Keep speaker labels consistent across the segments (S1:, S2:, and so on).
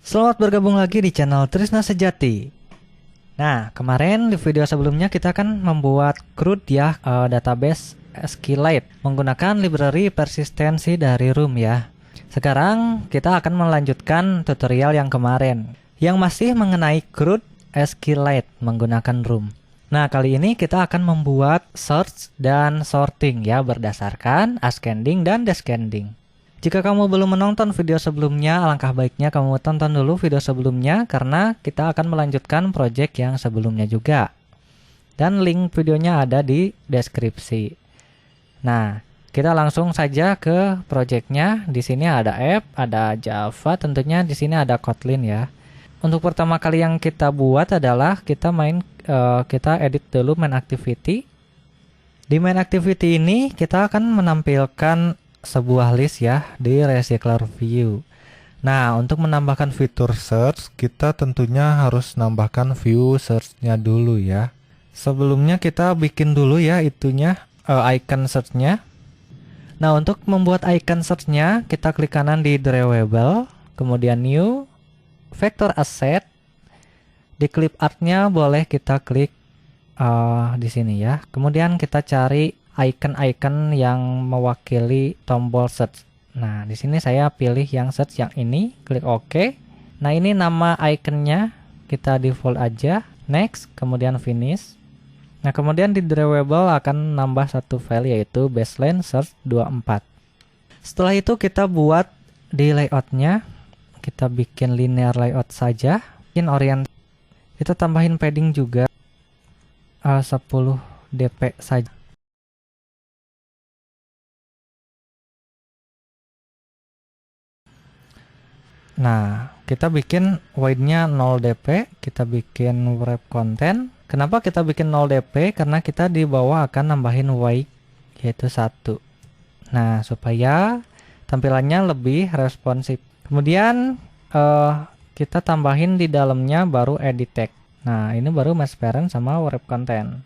S1: Selamat bergabung lagi di channel Trisna Sejati. Nah, kemarin di video sebelumnya kita akan membuat CRUD ya, database SQLite menggunakan library persistensi dari Room ya. Sekarang kita akan melanjutkan tutorial yang kemarin yang masih mengenai CRUD SQLite menggunakan Room. Nah, kali ini kita akan membuat search dan sorting ya berdasarkan ascending dan descending. Jika kamu belum menonton video sebelumnya, alangkah baiknya kamu tonton dulu video sebelumnya karena kita akan melanjutkan project yang sebelumnya juga. Dan link videonya ada di deskripsi. Nah, kita langsung saja ke projectnya. Di sini ada app, ada Java, tentunya di sini ada Kotlin ya. Untuk pertama kali yang kita buat adalah kita edit dulu main activity. Di main activity ini kita akan menampilkan sebuah list ya di recycler view. Nah, untuk menambahkan fitur search, kita tentunya harus nambahkan view search-nya dulu ya. Sebelumnya kita bikin dulu ya icon search-nya. Nah, untuk membuat icon search-nya, kita klik kanan di drawable, kemudian new, vector asset. Di clip art-nya boleh kita klik di sini ya. Kemudian kita cari icon-icon yang mewakili tombol search. Nah, di sini saya pilih yang search yang ini, klik OK. Nah, ini nama iconnya, kita default aja. Next, kemudian finish. Nah, kemudian di drawable akan nambah satu file yaitu baseline search 24. Setelah itu kita buat di layoutnya, kita bikin linear layout saja. Bikin orient, kita tambahin padding juga 10 dp saja. Nah, kita bikin width-nya 0 dp, kita bikin wrap content. Kenapa kita bikin 0 dp? Karena kita di bawah akan nambahin width yaitu 1. Nah, supaya tampilannya lebih responsif. Kemudian kita tambahin di dalamnya baru edit text. Nah, ini baru match parent sama wrap content.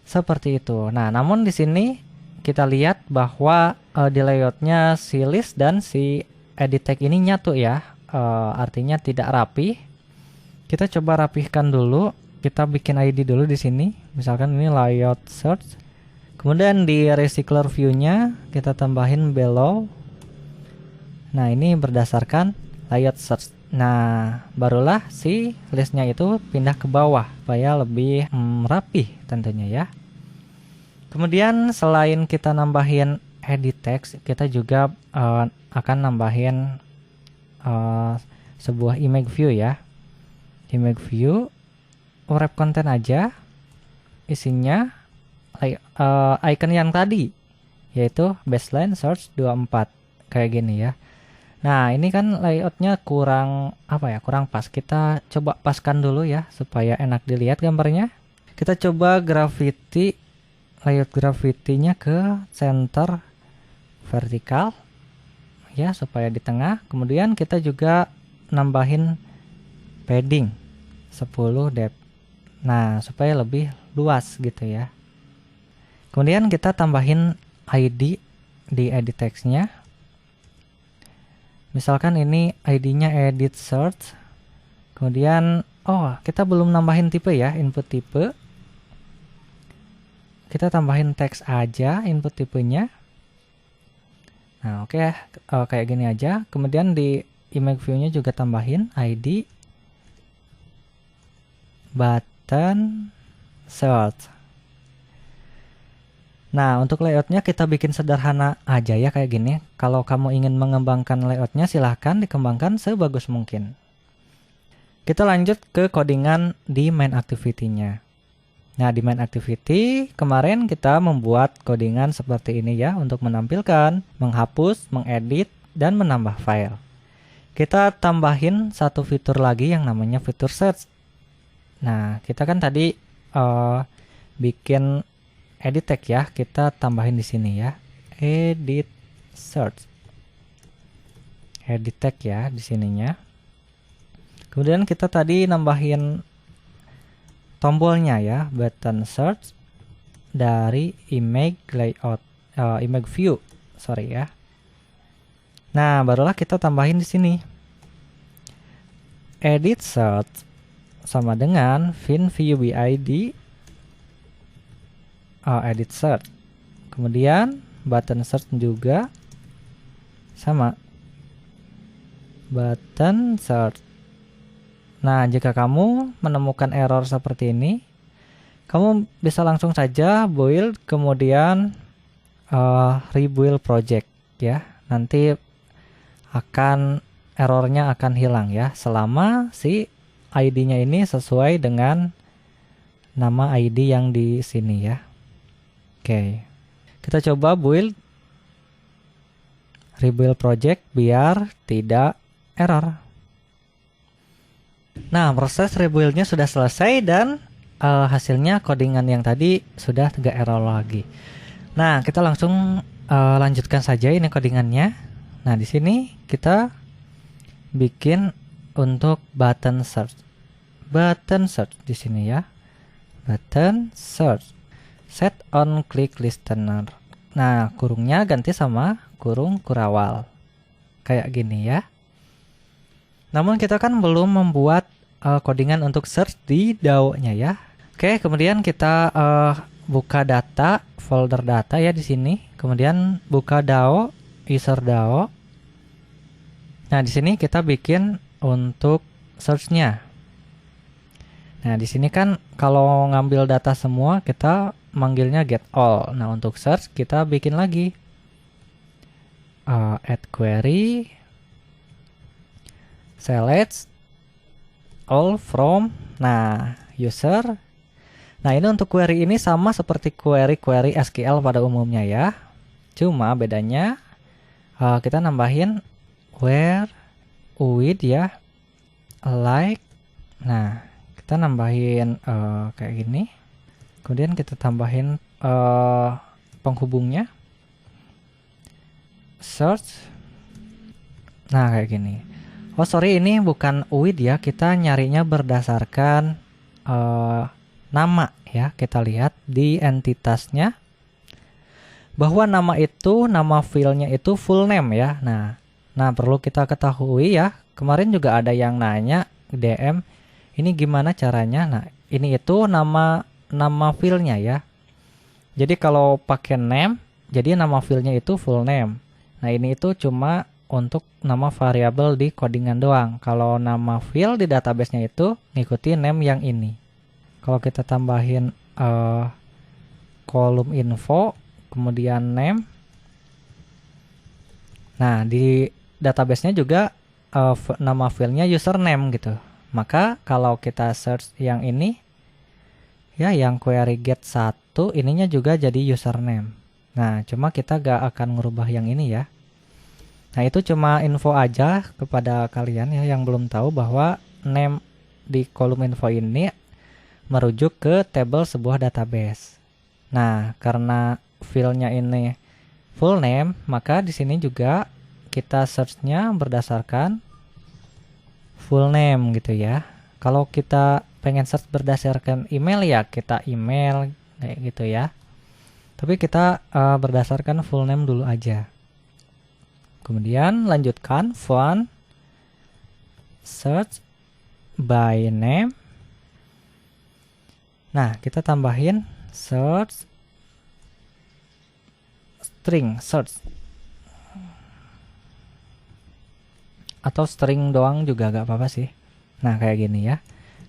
S1: Seperti itu. Nah, namun di sini kita lihat bahwa di layoutnya si list dan si edit tag ini nyatu ya, artinya tidak rapi. Kita coba rapihkan dulu. Kita bikin ID dulu di sini. Misalkan ini layout search. Kemudian di recycler view-nya kita tambahin below. Nah, ini berdasarkan layout search. Nah, barulah si listnya itu pindah ke bawah supaya lebih rapi tentunya ya. Kemudian selain kita nambahin edit text, kita juga akan nambahin sebuah image view ya. Image view wrap content aja, isinya icon yang tadi yaitu baseline search 24 kayak gini ya. Nah, ini kan layoutnya kurang kurang pas. Kita coba paskan dulu ya supaya enak dilihat gambarnya. Kita coba layout gravity-nya ke center vertikal ya supaya di tengah. Kemudian kita juga nambahin padding 10 depth. Nah, supaya lebih luas gitu ya. Kemudian kita tambahin ID di edit text-nya. Misalkan ini ID-nya edit search. Kemudian kita belum nambahin tipe ya, input tipe. Kita tambahin teks aja input tipenya. Nah, oke, kayak gini aja. Kemudian di image view-nya juga tambahin ID button search. Nah, untuk layoutnya kita bikin sederhana aja ya kayak gini. Kalau kamu ingin mengembangkan layoutnya silahkan dikembangkan sebagus mungkin. Kita lanjut ke codingan di main activity-nya. Nah, di main activity kemarin kita membuat codingan seperti ini ya untuk menampilkan, menghapus, mengedit, dan menambah file. Kita tambahin satu fitur lagi yang namanya fitur search. Nah, kita kan tadi bikin edit tag ya, kita tambahin di sini ya. Edit search. Edit tag ya di sininya. Kemudian kita tadi nambahin tombolnya ya, button search dari image layout, image view, sorry ya. Nah, barulah kita tambahin di sini edit search sama dengan VinViewBid edit search. Kemudian button search juga sama button search. Nah, jika kamu menemukan error seperti ini, kamu bisa langsung saja build kemudian rebuild project ya. Nanti errornya akan hilang ya, selama si ID-nya ini sesuai dengan nama ID yang di sini ya. Oke. Kita coba rebuild project biar tidak error. Nah, proses rebuildnya sudah selesai dan hasilnya codingan yang tadi sudah tidak error lagi. Nah, kita langsung lanjutkan saja ini codingannya. Nah, di sini kita bikin untuk button search. Button search di sini ya. Button search. Set on click listener. Nah, kurungnya ganti sama kurung kurawal. Kayak gini ya. Namun kita kan belum membuat codingan untuk search di DAO-nya ya. Oke, kemudian kita buka data, folder data ya di sini. Kemudian buka DAO, user DAO. Nah, di sini kita bikin untuk search-nya. Nah, di sini kan kalau ngambil data semua kita manggilnya get all. Nah, untuk search kita bikin lagi add query select all from user. Nah, ini untuk query ini sama seperti query SQL pada umumnya ya. Cuma bedanya kita nambahin where with ya, like. Nah, kita nambahin kayak gini. Kemudian kita tambahin penghubungnya search. Nah, kayak gini. Oh sorry, ini bukan with ya, kita nyarinya berdasarkan nama ya. Kita lihat di entitasnya bahwa nama filenya itu full name ya. Nah, perlu kita ketahui ya, kemarin juga ada yang nanya DM, ini gimana caranya? Nah, ini itu nama filenya ya. Jadi kalau pakai name, jadi nama filenya itu full name. Nah, ini itu cuma untuk nama variabel di codingan doang. Kalau nama field di database-nya itu ngikuti name yang ini. Kalau kita tambahin kolom info, kemudian name. Nah, di database-nya juga nama file-nya username gitu. Maka kalau kita search yang ini, ya yang query get 1, ininya juga jadi username. Nah, cuma kita gak akan ngerubah yang ini ya. Nah, itu cuma info aja kepada kalian ya yang belum tahu bahwa name di kolom info ini merujuk ke tabel sebuah database. Nah, karena filenya ini full name, maka di sini juga kita search-nya berdasarkan full name gitu ya. Kalau kita pengen search berdasarkan email ya kita email kayak gitu ya. Tapi kita berdasarkan full name dulu aja. Kemudian lanjutkan font search by name. Nah, kita tambahin search string search. Atau string doang juga gak apa-apa sih. Nah, kayak gini ya.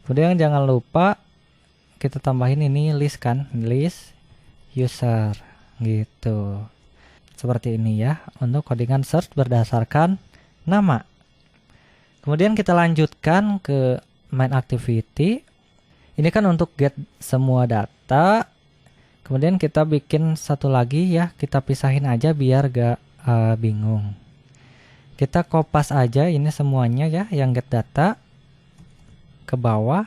S1: Kemudian jangan lupa kita tambahin ini list kan, list user gitu. Seperti ini ya untuk codingan search berdasarkan nama. Kemudian kita lanjutkan ke main activity. Ini kan untuk get semua data. Kemudian kita bikin satu lagi ya, kita pisahin aja biar gak bingung. Kita kopas aja ini semuanya ya yang get data ke bawah.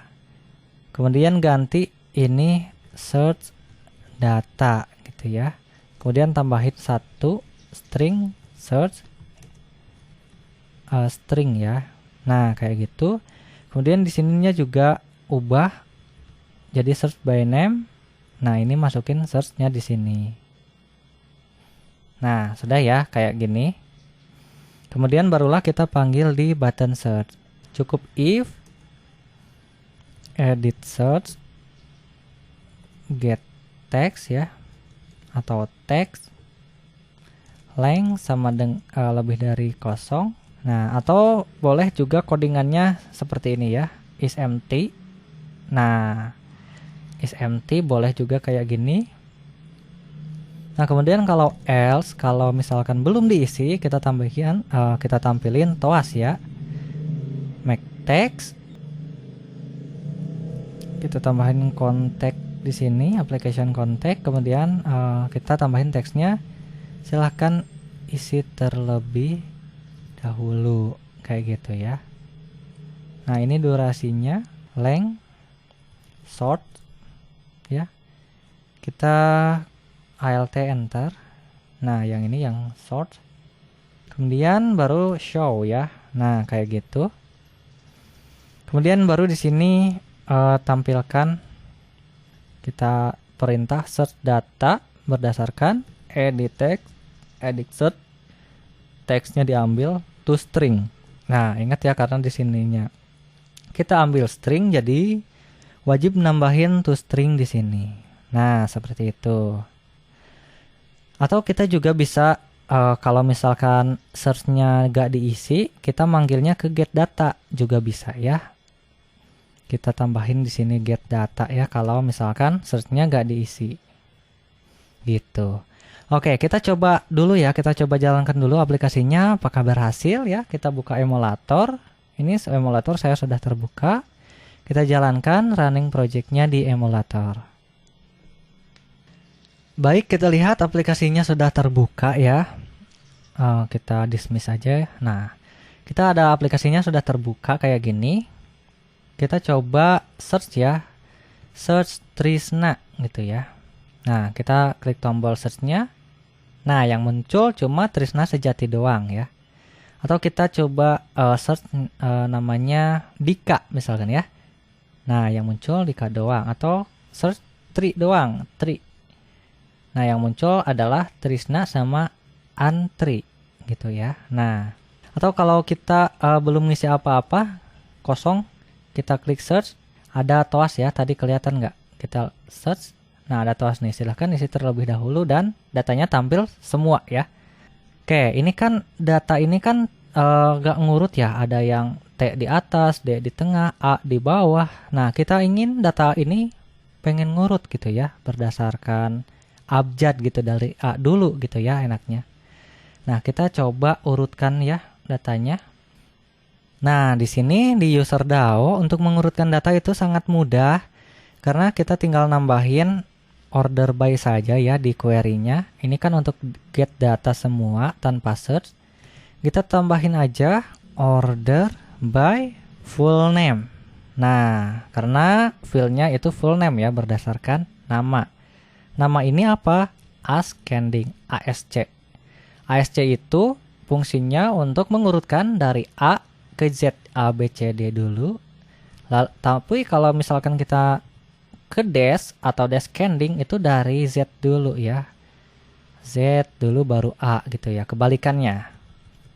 S1: Kemudian ganti ini search data gitu ya. Kemudian tambahin satu string search string ya. Nah, kayak gitu. Kemudian di sininya juga ubah jadi search by name. Nah, ini masukin search-nya di sini. Nah, sudah ya kayak gini. Kemudian barulah kita panggil di button search. cukup if edit search get text ya, atau text length sama lebih dari 0. Nah, atau boleh juga codingannya seperti ini ya, is empty. Nah, is empty boleh juga kayak gini. Nah, kemudian kalau else, kalau misalkan belum diisi, kita tampilin toas ya. Make text. Kita tambahin contact di sini, application contact. Kemudian kita tambahin teksnya. Silahkan isi terlebih dahulu kayak gitu ya. Nah, ini durasinya, length, short ya. Kita Alt enter. Nah, yang ini yang short. Kemudian baru show ya. Nah, kayak gitu. Kemudian baru di sini tampilkan, kita perintah search data berdasarkan edit text, edit search, teksnya diambil to string. Nah, ingat ya, karena di sininya kita ambil string, jadi wajib nambahin to string di sini. Nah, seperti itu. Atau kita juga bisa kalau misalkan search-nya gak diisi, kita manggilnya ke get data juga bisa ya. Kita tambahin di sini get data ya, kalau misalkan search-nya gak diisi. Gitu. Oke, kita coba dulu ya, kita coba jalankan dulu aplikasinya apakah berhasil ya. Kita buka emulator. Ini emulator saya sudah terbuka. Kita jalankan running project-nya di emulator. Baik, kita lihat aplikasinya sudah terbuka ya. Kita dismiss aja. Nah, kita ada aplikasinya sudah terbuka kayak gini. Kita coba search ya, search Trisna gitu ya. Nah, kita klik tombol search-nya. Nah, yang muncul cuma Trisna Sejati doang ya. Atau kita coba search namanya Dika misalkan ya. Nah, yang muncul Dika doang. Atau search Tri doang, Tri. Nah, yang muncul adalah Trisna sama Antri gitu ya. Nah, atau kalau kita belum ngisi apa-apa, kosong, kita klik search, ada toas ya, tadi kelihatan nggak? Kita search, nah ada toas nih, silahkan isi terlebih dahulu dan datanya tampil semua ya. Oke, ini kan data ini kan nggak ngurut ya, ada yang T di atas, D di tengah, A di bawah. Nah, kita ingin data ini pengen ngurut gitu ya, berdasarkan abjad gitu, dari A dulu gitu ya enaknya. Nah, kita coba urutkan ya datanya. Nah, di sini di user DAO untuk mengurutkan data itu sangat mudah karena kita tinggal nambahin order by saja ya di query-nya. Ini kan untuk get data semua tanpa search. Kita tambahin aja order by full name. Nah, karena field-nya itu full name ya, berdasarkan nama. Nama ini apa? Ascending, ASC. ASC itu fungsinya untuk mengurutkan dari A ke Z, A, B, C, D dulu. Tapi kalau misalkan kita ke dash atau descending itu dari Z dulu ya. Z dulu baru A gitu ya, kebalikannya.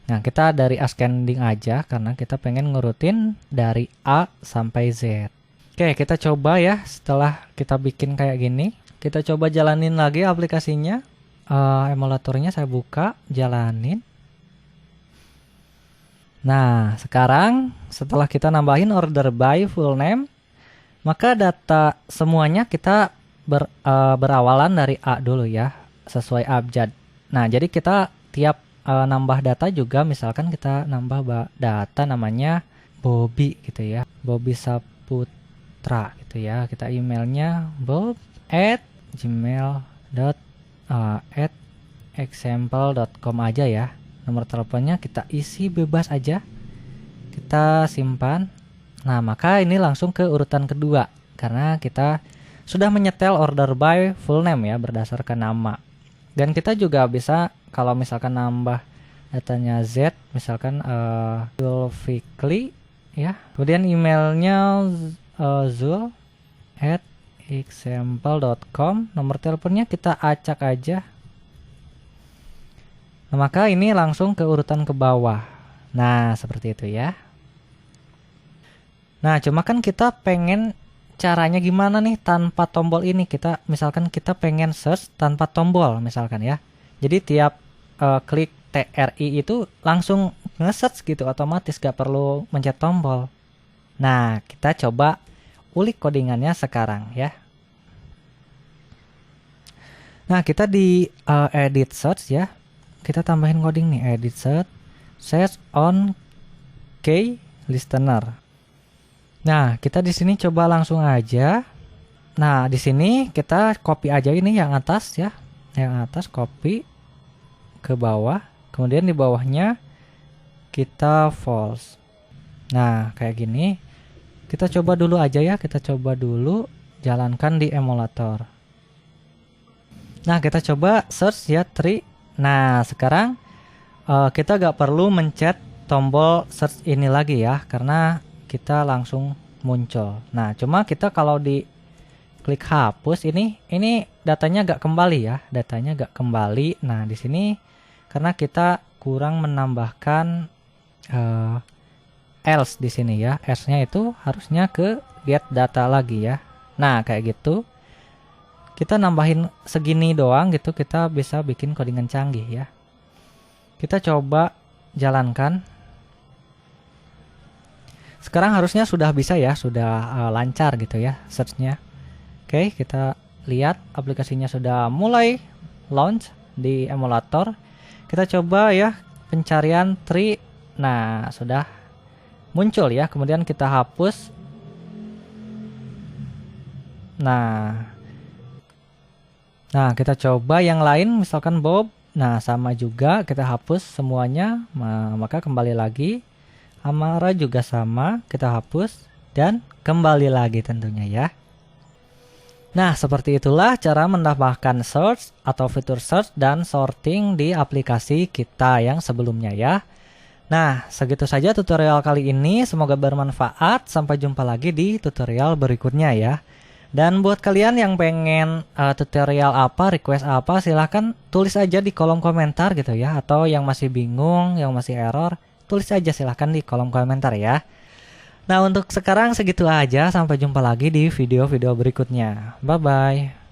S1: Nah, kita dari ascending aja karena kita pengen ngurutin dari A sampai Z. Oke, kita coba ya setelah kita bikin kayak gini. Kita coba jalanin lagi aplikasinya. Emulatornya saya buka, jalanin. Nah, sekarang setelah kita nambahin order by full name, maka data semuanya kita berawalan dari A dulu ya, sesuai abjad. Nah, jadi kita tiap nambah data juga, misalkan kita nambah data namanya Bobby gitu ya, Bobby Saputra gitu ya. Kita emailnya bob@gmail.example.com aja ya. Nomor teleponnya kita isi bebas aja, kita simpan. Nah, maka ini langsung ke urutan kedua karena kita sudah menyetel order by full name ya, berdasarkan nama. Dan kita juga bisa kalau misalkan nambah datanya Z, misalkan Zulfikli ya. Kemudian emailnya zul@example.com. Nomor teleponnya kita acak aja. Nah, maka ini langsung ke urutan ke bawah. Nah, seperti itu ya. Nah, cuma kan kita pengen caranya gimana nih tanpa tombol ini. Kita misalkan kita pengen search tanpa tombol misalkan ya. Jadi tiap klik TRI itu langsung nge-search gitu otomatis, gak perlu mencet tombol. Nah, kita coba ulik codingannya sekarang ya. Nah, kita di edit search ya. Kita tambahin coding nih, edit search on key listener. Nah, kita di sini coba langsung aja. Nah, di sini kita copy aja ini yang atas ya. Yang atas copy ke bawah. Kemudian di bawahnya kita false. Nah, kayak gini. Kita coba dulu aja ya. Kita coba dulu jalankan di emulator. Nah, kita coba search ya tree. Nah, sekarang kita gak perlu mencet tombol search ini lagi ya, karena kita langsung muncul. Nah, cuma kita kalau di klik hapus ini datanya gak kembali ya, datanya gak kembali. Nah, di sini karena kita kurang menambahkan else di sini ya, else-nya itu harusnya ke get data lagi ya. Nah, kayak gitu. Kita nambahin segini doang gitu, kita bisa bikin codingan canggih ya. Kita coba jalankan. Sekarang harusnya sudah bisa ya, sudah lancar gitu ya search-nya. Oke, kita lihat aplikasinya sudah mulai launch di emulator. Kita coba ya pencarian tree. Nah, sudah muncul ya. Kemudian kita hapus. Nah, kita coba yang lain, misalkan Bob. Nah, sama juga kita hapus semuanya. Maka kembali lagi. Amara juga sama, kita hapus dan kembali lagi tentunya ya. Nah, seperti itulah cara menambahkan search atau fitur search dan sorting di aplikasi kita yang sebelumnya ya. Nah, segitu saja tutorial kali ini. Semoga bermanfaat. Sampai jumpa lagi di tutorial berikutnya ya. Dan buat kalian yang pengen tutorial apa, request apa, silahkan tulis aja di kolom komentar gitu ya. Atau yang masih bingung, yang masih error, tulis aja silahkan di kolom komentar ya. Nah, untuk sekarang segitu aja. Sampai jumpa lagi di video-video berikutnya. Bye-bye.